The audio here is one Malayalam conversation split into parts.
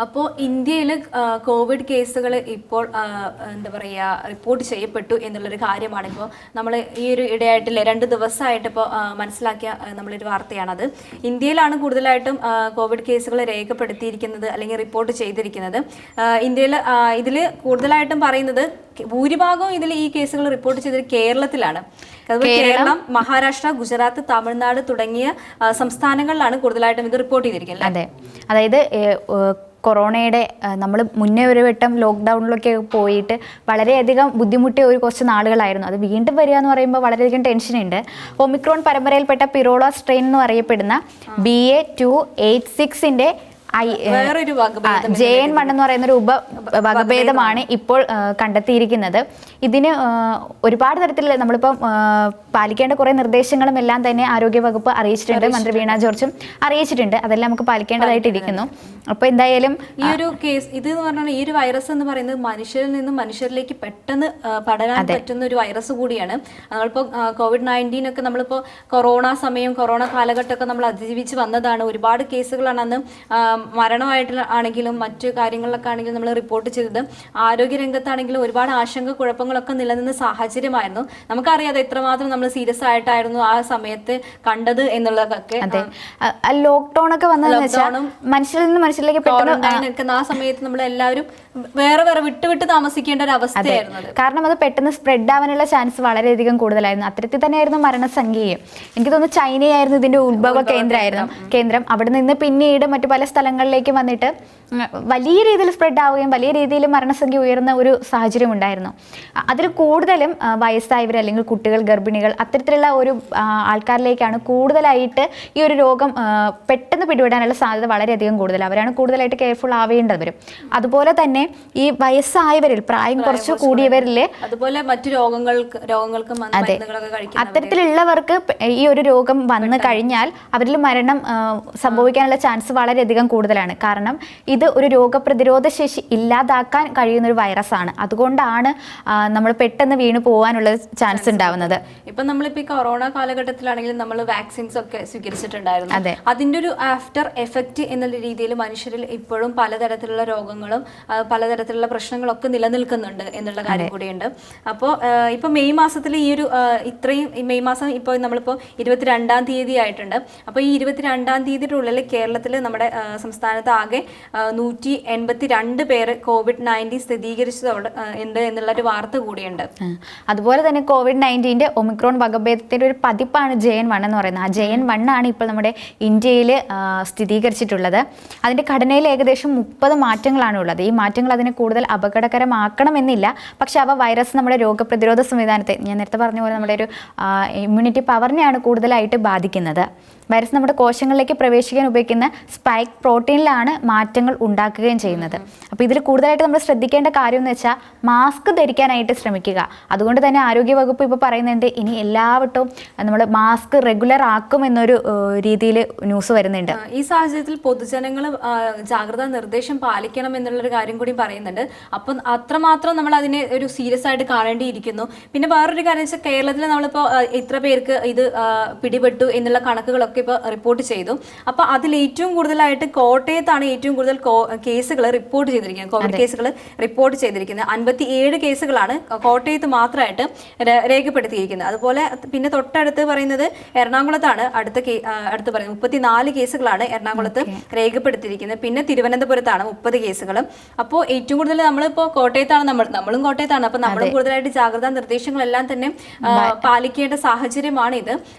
അപ്പോൾ ഇന്ത്യയിൽ കോവിഡ് കേസുകൾ ഇപ്പോൾ എന്താ പറയുക റിപ്പോർട്ട് ചെയ്യപ്പെട്ടു എന്നുള്ളൊരു കാര്യമാണ് ഇപ്പോൾ നമ്മൾ ഈ ഒരു ഇടയായിട്ടില്ലേ 2 ദിവസമായിട്ട് ഇപ്പോൾ മനസ്സിലാക്കിയ നമ്മളൊരു വാർത്തയാണത്. ഇന്ത്യയിലാണ് കൂടുതലായിട്ടും കോവിഡ് കേസുകൾ രേഖപ്പെടുത്തിയിരിക്കുന്നത് അല്ലെങ്കിൽ റിപ്പോർട്ട് ചെയ്തിരിക്കുന്നത്. ഇന്ത്യയിൽ ഇതിൽ കൂടുതലായിട്ടും പറയുന്നത് ഭൂരിഭാഗവും ഇതിൽ ഈ കേസുകൾ റിപ്പോർട്ട് ചെയ്തത് കേരളത്തിലാണ്. അതുപോലെ കേരളം, മഹാരാഷ്ട്ര, ഗുജറാത്ത്, തമിഴ്നാട് തുടങ്ങിയ സംസ്ഥാനങ്ങളിലാണ് കൂടുതലായിട്ടും ഇത് റിപ്പോർട്ട് ചെയ്തിരിക്കുന്നത്. അതെ, അതായത് കൊറോണയുടെ നമ്മൾ മുന്നേ ഒരു വട്ടം ലോക്ക്ഡൗണിലൊക്കെ പോയിട്ട് വളരെയധികം ബുദ്ധിമുട്ടിയ കുറച്ച് നാളുകളായിരുന്നു. അത് വീണ്ടും വരിക എന്ന് പറയുമ്പോൾ വളരെയധികം ടെൻഷനുണ്ട്. ഒമിക്രോൺ പരമ്പരയിൽപ്പെട്ട പിറോള സ്ട്രെയിൻ എന്ന് അറിയപ്പെടുന്ന BA.2.86-ന്റെ JN.1 എന്ന് പറയുന്ന ഒരു വകഭേദമാണ് ഇപ്പോൾ കണ്ടെത്തിയിരിക്കുന്നത്. ഇതിന് ഒരുപാട് തരത്തിലുള്ള നമ്മളിപ്പം പാലിക്കേണ്ട കുറെ നിർദ്ദേശങ്ങളും എല്ലാം തന്നെ ആരോഗ്യവകുപ്പ് അറിയിച്ചിട്ടുണ്ട്, മന്ത്രി വീണ ജോർജും അറിയിച്ചിട്ടുണ്ട്. അതെല്ലാം നമുക്ക് പാലിക്കേണ്ടതായിട്ടിരിക്കുന്നു. അപ്പോൾ എന്തായാലും ഈ ഒരു കേസ് ഇത് എന്ന് പറഞ്ഞാൽ ഈ ഒരു വൈറസ് എന്ന് പറയുന്നത് മനുഷ്യരിൽ നിന്നും മനുഷ്യരിലേക്ക് പെട്ടെന്ന് പടരാൻ പറ്റുന്ന ഒരു വൈറസ് കൂടിയാണ്. നമ്മളിപ്പോൾ COVID-19 ഒക്കെ നമ്മളിപ്പോൾ കൊറോണ കാലഘട്ടമൊക്കെ നമ്മൾ അതിജീവിച്ച് വന്നതാണ്. ഒരുപാട് കേസുകളാണ് അന്ന് മരണമായിട്ടാണെങ്കിലും മറ്റു കാര്യങ്ങളിലൊക്കെ ആണെങ്കിലും നമ്മൾ റിപ്പോർട്ട് ചെയ്തത്. ആരോഗ്യരംഗത്താണെങ്കിലും ഒരുപാട് ആശങ്ക കുഴപ്പങ്ങളൊക്കെ നിലനിന്ന സാഹചര്യമായിരുന്നു. നമുക്കറിയാതെ എത്രമാത്രം നമ്മൾ സീരിയസ് ആയിട്ടായിരുന്നു ആ സമയത്ത് കണ്ടത് എന്നുള്ളതൊക്കെ. അതെ, ലോക്ക്ഡൌൺ ഒക്കെ വന്നതെന്ന് വെച്ചാൽ മനുഷ്യരിൽ നിന്ന് മനുഷ്യരിലേക്ക് ആ സമയത്ത് നമ്മൾ എല്ലാവരും വേറെ വിട്ട് താമസിക്കേണ്ട ഒരു അവസ്ഥയായിരുന്നു. കാരണം അത് പെട്ടെന്ന് സ്പ്രെഡ് ആവാനുള്ള ചാൻസ് വളരെയധികം കൂടുതലായിരുന്നു. അത്തരത്തിൽ തന്നെയായിരുന്നു മരണസംഖ്യയും. എനിക്ക് തോന്നുന്നു ചൈനയായിരുന്നു ഇതിന്റെ ഉത്ഭവ കേന്ദ്രം. അവിടെ നിന്ന് പിന്നീട് മറ്റു പല സ്ഥലങ്ങളിലേക്ക് വന്നിട്ട് വലിയ രീതിയിൽ സ്പ്രെഡ് ആവുകയും വലിയ രീതിയിൽ മരണസംഖ്യ ഉയർന്ന ഒരു സാഹചര്യം ഉണ്ടായിരുന്നു. അതിൽ കൂടുതലും വയസ്സായവർ അല്ലെങ്കിൽ കുട്ടികൾ, ഗർഭിണികൾ അത്തരത്തിലുള്ള ഒരു ആൾക്കാരിലേക്കാണ് കൂടുതലായിട്ട് ഈ ഒരു രോഗം പെട്ടെന്ന് പിടിപെടാനുള്ള സാധ്യത വളരെയധികം കൂടുതൽ. അവരാണ് കൂടുതലായിട്ട് കെയർഫുൾ ആവേണ്ടവരും. അതുപോലെ തന്നെ ഈ വയസ്സായവരിൽ, പ്രായം കുറച്ച് കൂടിയവരിൽ, അതുപോലെ മറ്റു രോഗങ്ങൾക്കും അത്തരത്തിലുള്ളവർക്ക് ഈ ഒരു രോഗം വന്നു കഴിഞ്ഞാൽ അവരിൽ മരണം സംഭവിക്കാനുള്ള ചാൻസ് വളരെയധികം കൂടുതലാണ്. കാരണം ഇത് ഒരു രോഗപ്രതിരോധ ശേഷി ഇല്ലാതാക്കാൻ കഴിയുന്ന ഒരു വൈറസാണ്. അതുകൊണ്ടാണ് നമ്മൾ പെട്ടെന്ന് വീണു പോകാനുള്ള ചാൻസ് ഉണ്ടാവുന്നത്. ഇപ്പൊ നമ്മളിപ്പോ കൊറോണ കാലഘട്ടത്തിലാണെങ്കിലും നമ്മൾ വാക്സിൻസ് ഒക്കെ സ്വീകരിച്ചിട്ടുണ്ടായിരുന്നു. അതിന്റെ ഒരു ആഫ്റ്റർ എഫക്റ്റ് എന്നുള്ള രീതിയിൽ മനുഷ്യരിൽ ഇപ്പോഴും പലതരത്തിലുള്ള രോഗങ്ങളും പലതരത്തിലുള്ള പ്രശ്നങ്ങളൊക്കെ നിലനിൽക്കുന്നുണ്ട് എന്നുള്ള കാര്യം കൂടിയുണ്ട്. അപ്പോൾ ഇപ്പൊ മെയ് മാസത്തിൽ ഈ ഒരു മെയ് മാസം ഇപ്പോൾ നമ്മളിപ്പോൾ 22-ാം തീയതി ആയിട്ടുണ്ട്. അപ്പോൾ ഈ 22-ാം തീയതിയുടെ ഉള്ളിൽ കേരളത്തിൽ നമ്മുടെ സംസ്ഥാനത്ത് ആകെ 182 പേര് COVID-19 സ്ഥിരീകരിച്ചതോടെ ഉണ്ട് എന്നുള്ളൊരു വാർത്ത കൂടിയുണ്ട്. അതുപോലെ തന്നെ COVID-19 ഒമിക്രോൺ വകഭേദത്തിന്റെ ഒരു പതിപ്പാണ് JN.1 എന്ന് പറയുന്നത്. ആ JN.1 ആണ് ഇപ്പോൾ നമ്മുടെ ഇന്ത്യയിൽ സ്ഥിരീകരിച്ചിട്ടുള്ളത്. അതിന്റെ ഘടനയിൽ ഏകദേശം 30 മാറ്റങ്ങളാണ് ഉള്ളത്. ഈ മാറ്റങ്ങൾ അതിനെ കൂടുതൽ അപകടകരമാക്കണമെന്നില്ല. പക്ഷെ അവ വൈറസ് നമ്മുടെ രോഗപ്രതിരോധ സംവിധാനത്തെ, ഞാൻ നേരത്തെ പറഞ്ഞ പോലെ നമ്മുടെ ഒരു ഇമ്മ്യൂണിറ്റി പവറിനെയാണ് കൂടുതലായിട്ട് ബാധിക്കുന്നത്. വൈറസ് നമ്മുടെ കോശങ്ങളിലേക്ക് പ്രവേശിക്കാൻ ഉപയോഗിക്കുന്ന സ്പൈക്ക് പ്രോട്ടീനിലാണ് മാറ്റങ്ങൾ ഉണ്ടാക്കുകയും ചെയ്യുന്നത്. അപ്പോൾ ഇതിൽ കൂടുതലായിട്ട് നമ്മൾ ശ്രദ്ധിക്കേണ്ട കാര്യം എന്ന് വെച്ചാൽ മാസ്ക് ധരിക്കാനായിട്ട് ശ്രമിക്കുക. അതുകൊണ്ട് തന്നെ ആരോഗ്യവകുപ്പ് ഇപ്പോൾ പറയുന്നുണ്ട് ഇനി എല്ലാവട്ടവും നമ്മൾ മാസ്ക് റെഗുലർ ആക്കും എന്നൊരു രീതിയിൽ ന്യൂസ് വരുന്നുണ്ട്. ഈ സാഹചര്യത്തിൽ പൊതുജനങ്ങൾ ജാഗ്രതാ നിർദ്ദേശം പാലിക്കണം എന്നുള്ളൊരു കാര്യം കൂടി പറയുന്നുണ്ട്. അപ്പം അത്രമാത്രം നമ്മൾ അതിനെ ഒരു സീരിയസ് ആയിട്ട് കാണേണ്ടിയിരിക്കുന്നു. പിന്നെ വേറൊരു കാര്യം വെച്ചാൽ കേരളത്തിൽ നമ്മളിപ്പോൾ ഇത്ര പേർക്ക് ഇത് പിടിപെട്ടു എന്നുള്ള കണക്കുകളൊക്കെ ഇപ്പോൾ റിപ്പോർട്ട് ചെയ്തു. അപ്പോൾ അതിൽ ഏറ്റവും കൂടുതലായിട്ട് കോട്ടയത്താണ് ഏറ്റവും കൂടുതൽ കേസുകൾ റിപ്പോർട്ട് ചെയ്തിരിക്കുന്നത്. കോവിഡ് കേസുകൾ റിപ്പോർട്ട് ചെയ്തിരിക്കുന്നത് 57 കേസുകളാണ് കോട്ടയത്ത് മാത്രമായിട്ട് രേഖപ്പെടുത്തിയിരിക്കുന്നത്. അതുപോലെ പിന്നെ തൊട്ടടുത്ത് പറയുന്നത് എറണാകുളത്താണ്. അടുത്ത് പറയുന്നത് 34 കേസുകളാണ് എറണാകുളത്ത് രേഖപ്പെടുത്തിയിരിക്കുന്നത്. പിന്നെ തിരുവനന്തപുരത്താണ് 30 കേസുകൾ. അപ്പോൾ ഏറ്റവും കൂടുതൽ നമ്മളിപ്പോൾ കോട്ടയത്താണ്, നമ്മളും കോട്ടയത്താണ്. അപ്പോൾ നമ്മളും കൂടുതലായിട്ട് ജാഗ്രതാ നിർദ്ദേശങ്ങളെല്ലാം തന്നെ പാലിക്കേണ്ട സാഹചര്യമാണ് ഇത്.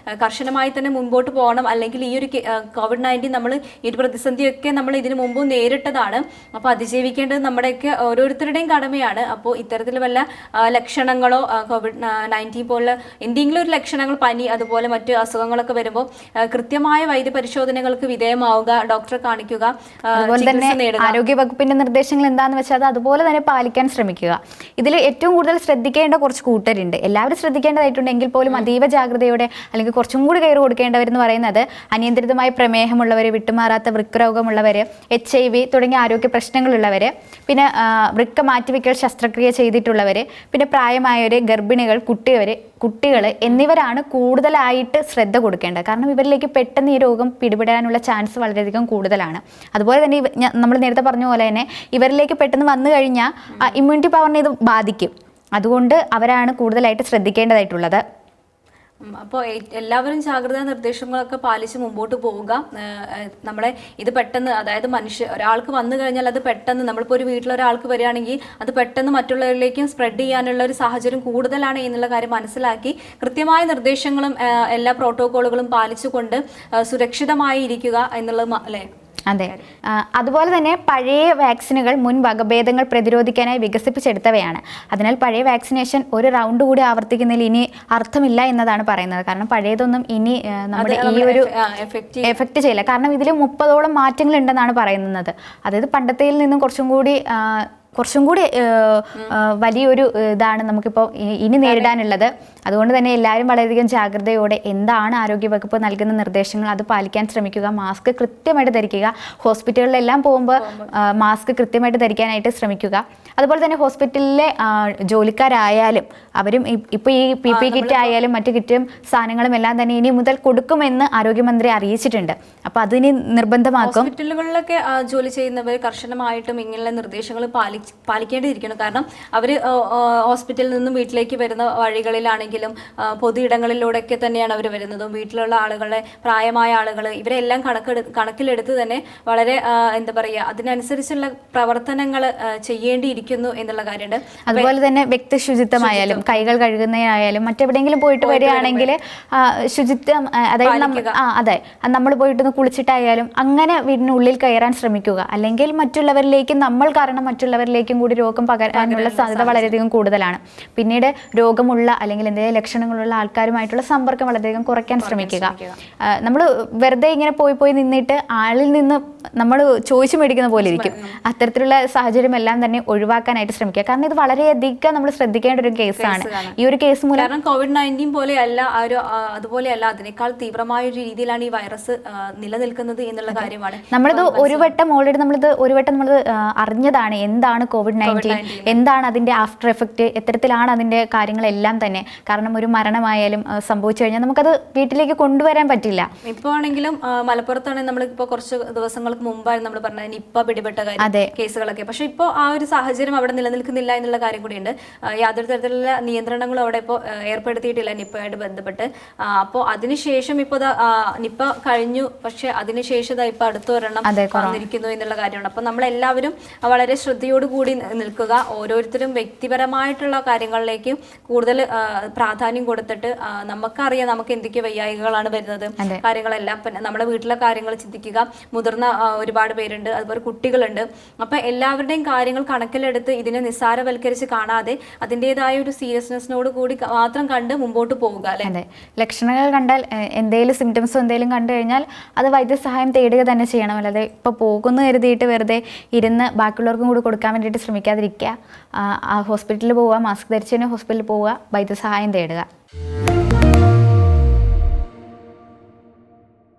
കർശനമായി തന്നെ മുൻപോട്ട് പോകണം. അല്ലെങ്കിൽ ഈ ഒരു COVID-19 നമ്മൾ ഈ ഒരു പ്രതിസന്ധിയൊക്കെ നമ്മൾ ഇതിനു മുമ്പ് നേരിട്ടതാണ്. അപ്പോൾ അതിജീവിക്കേണ്ടത് നമ്മുടെയൊക്കെ ഓരോരുത്തരുടെയും കടമയാണ്. അപ്പോൾ ഇത്തരത്തിൽ വല്ല ലക്ഷണങ്ങളോ COVID-19 പോലുള്ള എന്തെങ്കിലും ഒരു ലക്ഷണങ്ങൾ, പനി അതുപോലെ മറ്റു അസുഖങ്ങളൊക്കെ വരുമ്പോൾ കൃത്യമായ വൈദ്യപരിശോധനകൾക്ക് വിധേയമാവുക, ഡോക്ടറെ കാണിക്കുക. അതുപോലെ തന്നെ ആരോഗ്യ വകുപ്പിന്റെ നിർദ്ദേശങ്ങൾ എന്താണെന്ന് വെച്ചാൽ അത് അതുപോലെ തന്നെ പാലിക്കാൻ ശ്രമിക്കുക. ഇതിൽ ഏറ്റവും കൂടുതൽ ശ്രദ്ധിക്കേണ്ട കുറച്ച് കൂട്ടരുണ്ട്. എല്ലാവരും ശ്രദ്ധിക്കേണ്ടതായിട്ടുണ്ടെങ്കിൽ പോലും അതീവ ജാഗ്രതയോടെ അല്ലെങ്കിൽ കുറച്ചും കൂടി കെയർ കൊടുക്കേണ്ടവരെന്ന് പറയുന്നത് പറയുന്നത് അനിയന്ത്രിതമായ പ്രമേഹമുള്ളവർ, വിട്ടുമാറാത്ത വൃക്കരോഗമുള്ളവർ, HIV തുടങ്ങിയ ആരോഗ്യ പ്രശ്നങ്ങളുള്ളവർ, പിന്നെ വൃക്ക മാറ്റിവെക്കൽ ശസ്ത്രക്രിയ ചെയ്തിട്ടുള്ളവർ, പിന്നെ പ്രായമായവർ, ഗർഭിണികൾ, കുട്ടികൾ എന്നിവരാണ് കൂടുതലായിട്ട് ശ്രദ്ധ കൊടുക്കേണ്ടത്. കാരണം ഇവരിലേക്ക് പെട്ടെന്ന് ഈ രോഗം പിടിപെടാനുള്ള ചാൻസ് വളരെയധികം കൂടുതലാണ്. അതുപോലെ തന്നെ നമ്മൾ നേരത്തെ പറഞ്ഞ പോലെ തന്നെ ഇവരിലേക്ക് പെട്ടെന്ന് വന്നു കഴിഞ്ഞാൽ ഇമ്മ്യൂണിറ്റി പവറിനെ ഇത് ബാധിക്കും. അതുകൊണ്ട് അവരാണ് കൂടുതലായിട്ട് ശ്രദ്ധിക്കേണ്ടതായിട്ടുള്ളത്. അപ്പോൾ എല്ലാവരും ജാഗ്രതാ നിർദ്ദേശങ്ങളൊക്കെ പാലിച്ച് മുമ്പോട്ട് പോവുക. നമ്മളെ ഇത് പെട്ടെന്ന്, അതായത് ഒരാൾക്ക് വന്നു കഴിഞ്ഞാൽ അത് പെട്ടെന്ന്, നമ്മളിപ്പോൾ ഒരു വീട്ടിലൊരാൾക്ക് വരികയാണെങ്കിൽ അത് പെട്ടെന്ന് മറ്റുള്ളവരിലേക്കും സ്പ്രെഡ് ചെയ്യാനുള്ള ഒരു സാഹചര്യം കൂടുതലാണ് എന്നുള്ള കാര്യം മനസ്സിലാക്കി കൃത്യമായ നിർദ്ദേശങ്ങളും എല്ലാ പ്രോട്ടോക്കോളുകളും പാലിച്ചുകൊണ്ട് സുരക്ഷിതമായി ഇരിക്കുക എന്നുള്ളത് അല്ലേ? അതെ. അതുപോലെ തന്നെ പഴയ വാക്സിനുകൾ മുൻ വകഭേദങ്ങൾ പ്രതിരോധിക്കാനായി വികസിപ്പിച്ചെടുത്തവയാണ്. അതിനാൽ പഴയ വാക്സിനേഷൻ ഒരു റൗണ്ട് കൂടി ആവർത്തിക്കുന്നതിൽ ഇനി അർത്ഥമില്ല എന്നതാണ് പറയുന്നത്. കാരണം പഴയതൊന്നും ഇനി നമ്മുടെ ഈ ഒരു എഫക്റ്റ് ചെയ്യില്ല. കാരണം ഇതിൽ 30ഓളം മാറ്റങ്ങൾ ഉണ്ടെന്നാണ് പറയുന്നത്. അതായത് പണ്ടത്തേൽ നിന്നും കുറച്ചും കൂടി വലിയൊരു ഇതാണ് നമുക്കിപ്പോൾ ഇനി നേരിടാനുള്ളത്. അതുകൊണ്ട് തന്നെ എല്ലാവരും വളരെയധികം ജാഗ്രതയോടെ എന്താണ് ആരോഗ്യവകുപ്പ് നൽകുന്ന നിർദ്ദേശങ്ങൾ അത് പാലിക്കാൻ ശ്രമിക്കുക. മാസ്ക് കൃത്യമായിട്ട് ധരിക്കുക. ഹോസ്പിറ്റലുകളിലെല്ലാം പോകുമ്പോൾ മാസ്ക് കൃത്യമായിട്ട് ധരിക്കാനായിട്ട് ശ്രമിക്കുക. അതുപോലെ തന്നെ ഹോസ്പിറ്റലിലെ ജോലിക്കാരായാലും അവരും ഇപ്പോൾ ഈ PP കിറ്റ് ആയാലും മറ്റു കിറ്റും സാധനങ്ങളും എല്ലാം തന്നെ ഇനി മുതൽ കൊടുക്കുമെന്ന് ആരോഗ്യമന്ത്രി അറിയിച്ചിട്ടുണ്ട്. അപ്പോൾ അതിന് നിർബന്ധമാക്കും. ഹോസ്പിറ്റലുകളിലൊക്കെ ജോലി ചെയ്യുന്നവർ കർശനമായിട്ടും ഇങ്ങനെയുള്ള നിർദ്ദേശങ്ങൾ പാലിക്കേണ്ടിയിരിക്കണം. കാരണം അവർ ഹോസ്പിറ്റലിൽ നിന്നും വീട്ടിലേക്ക് വരുന്ന വഴികളിലാണെങ്കിലും പൊതു ഇടങ്ങളിലൂടെയൊക്കെ തന്നെയാണ് അവർ വരുന്നതും. വീട്ടിലുള്ള ആളുകളെ, പ്രായമായ ആളുകൾ, ഇവരെല്ലാം കണക്കിലെടുത്ത് തന്നെ വളരെ എന്താ പറയുക, അതിനനുസരിച്ചുള്ള പ്രവർത്തനങ്ങൾ ചെയ്യേണ്ടിയിരിക്കുന്നു എന്നുള്ള കാര്യമുണ്ട്. അതുപോലെ തന്നെ വ്യക്തി ശുചിത്വമായാലും കൈകൾ കഴുകുന്നതിനായാലും മറ്റെവിടെയെങ്കിലും പോയിട്ട് വരികയാണെങ്കിൽ ശുചിത്വം, അതായത് അതെ, നമ്മൾ പോയിട്ടൊന്ന് കുളിച്ചിട്ടായാലും അങ്ങനെ വീടിനുള്ളിൽ കയറാൻ ശ്രമിക്കുക. അല്ലെങ്കിൽ മറ്റുള്ളവരിലേക്ക് നമ്മൾ കാരണം മറ്റുള്ളവരിലേക്കും കൂടി രോഗം പകരാനുള്ള സാധ്യത വളരെയധികം കൂടുതലാണ്. പിന്നീട് രോഗമുള്ള അല്ലെങ്കിൽ എന്തെങ്കിലും ലക്ഷണങ്ങളുള്ള ആൾക്കാരുമായിട്ടുള്ള സമ്പർക്കം വളരെയധികം കുറയ്ക്കാൻ ശ്രമിക്കുക. നമ്മൾ വെറുതെ ഇങ്ങനെ പോയി നിന്നിട്ട് ആളിൽ നിന്ന് നമ്മൾ ചോദിച്ചു മേടിക്കുന്ന പോലെ ഇരിക്കും. അത്തരത്തിലുള്ള സാഹചര്യം എല്ലാം തന്നെ ഒഴിവാക്കാനായിട്ട് ശ്രമിക്കുക. കാരണം ഇത് വളരെയധികം നമ്മൾ ശ്രദ്ധിക്കേണ്ട ഒരു കേസാണ്. ഈ ഒരു കേസ് മൂലം, കാരണം COVID-19 പോലെയല്ല, അതുപോലെയല്ല, അതിനേക്കാൾ തീവ്രമായ ഒരു രീതിയിലാണ് ഈ വൈറസ് നിലനിൽക്കുന്നത് എന്നുള്ള കാര്യമാണ്. നമ്മളിത് ഒരു വട്ടം നമ്മൾ അറിഞ്ഞതാണ് എന്താണ് COVID-19, എന്താണ് അതിന്റെ ആഫ്റ്റർ എഫക്റ്റ്, എത്തരത്തിലാണ് അതിന്റെ കാര്യങ്ങളെല്ലാം തന്നെ. കാരണം ഒരു മരണമായാലും സംഭവിച്ചു കഴിഞ്ഞാൽ നമുക്കത് വീട്ടിലേക്ക് കൊണ്ടുവരാൻ പറ്റില്ല. ഇപ്പോൾ ആണെങ്കിലും മലപ്പുറത്താണെങ്കിൽ നമ്മളിപ്പോൾ കുറച്ച് ദിവസങ്ങൾക്ക് മുമ്പായിരുന്നു നമ്മൾ പറഞ്ഞത് നിപ്പ പിടിപെട്ട കേസുകളൊക്കെ. പക്ഷെ ഇപ്പോൾ ആ ഒരു സാഹചര്യം അവിടെ നിലനിൽക്കുന്നില്ല എന്നുള്ള കാര്യം കൂടിയുണ്ട്. യാതൊരു തരത്തിലുള്ള നിയന്ത്രണങ്ങളും അവിടെ ഇപ്പോൾ ഏർപ്പെടുത്തിയിട്ടില്ല നിപ്പയായിട്ട് ബന്ധപ്പെട്ട്. അപ്പോൾ അതിനുശേഷം ഇപ്പോൾ നിപ്പ കഴിഞ്ഞു, പക്ഷെ അതിനുശേഷം ഇപ്പോൾ അടുത്തൊരെണ്ണം വന്നിരിക്കുന്നു എന്നുള്ള കാര്യമാണ്. അപ്പോൾ നമ്മളെല്ലാവരും വളരെ ശ്രദ്ധയോടുകൂടി നിൽക്കുക. ഓരോരുത്തരും വ്യക്തിപരമായിട്ടുള്ള കാര്യങ്ങളിലേക്ക് കൂടുതൽ പ്രാധാന്യം കൊടുത്തിട്ട് നമുക്കറിയാം നമുക്ക് എന്തൊക്കെ വയ്യായികളാണ് വരുന്നത് കാര്യങ്ങളെല്ലാം. നമ്മുടെ വീട്ടിലെ കാര്യങ്ങൾ ചിന്തിക്കുക. മുതിർന്ന ഒരുപാട് പേരുണ്ട്, അതുപോലെ കുട്ടികളുണ്ട്. അപ്പൊ എല്ലാവരുടെയും കാര്യങ്ങൾ കണക്കിലെടുത്ത് ഇതിനെ നിസ്സാരവൽക്കരിച്ച് കാണാതെ അതിൻ്റെതായ ഒരു സീരിയസ്നെസ്സിനോട് കൂടി മാത്രം കണ്ട് മുമ്പോട്ട് പോവുക. അതെ, ലക്ഷണങ്ങൾ കണ്ടാൽ എന്തെങ്കിലും സിംറ്റംസോ എന്തെങ്കിലും കണ്ടു കഴിഞ്ഞാൽ അത് വൈദ്യസഹായം തേടുക തന്നെ ചെയ്യണം. അല്ലാതെ ഇപ്പോൾ പോകുന്നു കരുതിയിട്ട് വെറുതെ ഇരുന്ന് ബാക്കിയുള്ളവർക്കും കൂടി കൊടുക്കാൻ വേണ്ടിയിട്ട് ശ്രമിക്കാതിരിക്കുക. ഹോസ്പിറ്റലിൽ പോവുക, മാസ്ക് ധരിച്ച് തന്നെ ഹോസ്പിറ്റലിൽ പോവുക, വൈദ്യസഹായം തേടുക.